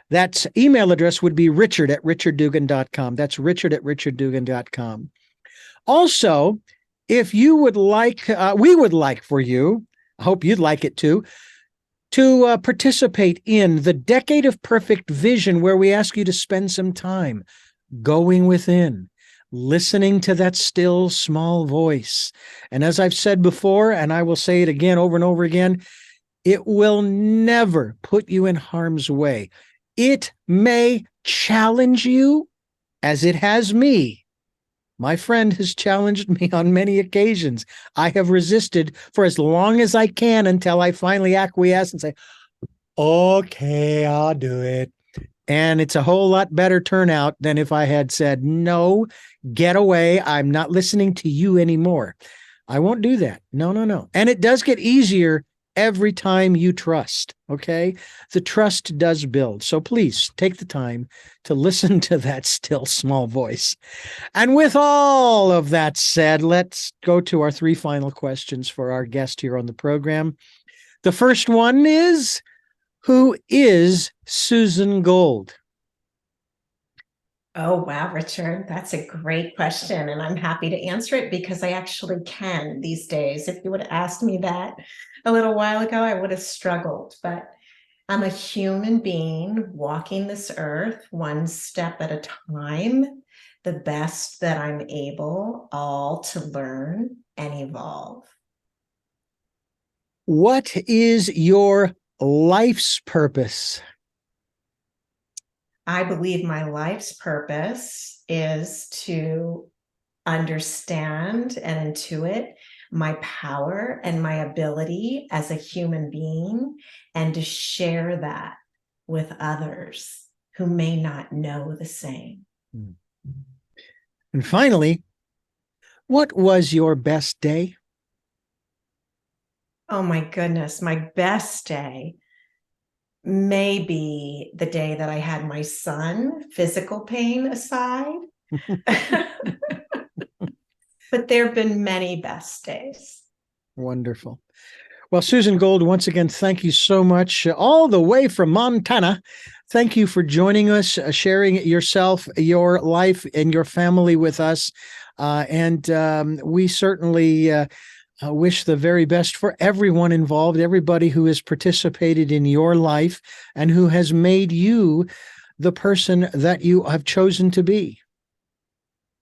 That email address would be richard@richarddugan.com. That's richard@richarddugan.com. Also, if you would like, we would like for you, I hope you'd like it too, to participate in the Decade of Perfect Vision, where we ask you to spend some time going within, listening to that still small voice. And as I've said before, and I will say it again over and over again, it will never put you in harm's way. It may challenge you as it has me. My friend has challenged me on many occasions. I have resisted for as long as I can until I finally acquiesce and say, okay, I'll do it. And it's a whole lot better turnout than if I had said, no, get away. I'm not listening to you anymore. I won't do that. No, no, no. And it does get easier every time you trust. Okay. The trust does build. So please take the time to listen to that still small voice. And with all of that said, let's go to our three final questions for our guest here on the program. The first one is, who is Susan Gold? Oh, wow, Richard, that's a great question. And I'm happy to answer it because I actually can these days. If you would have asked me that a little while ago, I would have struggled. But I'm a human being walking this earth one step at a time, the best that I'm able, all to learn and evolve. What is your life's purpose? I believe my life's purpose is to understand and intuit my power and my ability as a human being, and to share that with others who may not know the same. And finally, what was your best day? Oh my goodness, my best day may be the day that I had my son, physical pain aside. But there have been many best days. Wonderful. Well, Susan Gold, once again, thank you so much. All the way from Montana. Thank you for joining us, sharing yourself, your life, and your family with us. And we certainly wish the very best for everyone involved, everybody who has participated in your life and who has made you the person that you have chosen to be.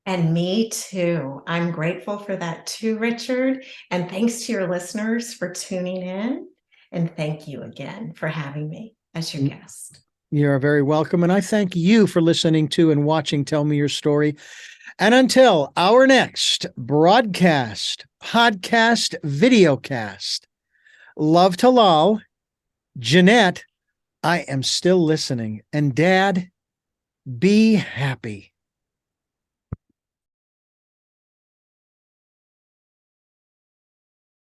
And me too. I'm grateful for that too, Richard. And thanks to your listeners for tuning in. And thank you again for having me as your guest. You're very welcome. And I thank you for listening to and watching Tell Me Your Story. And until our next broadcast, podcast, videocast, love to Lal, Jeanette, I am still listening. And Dad, be happy.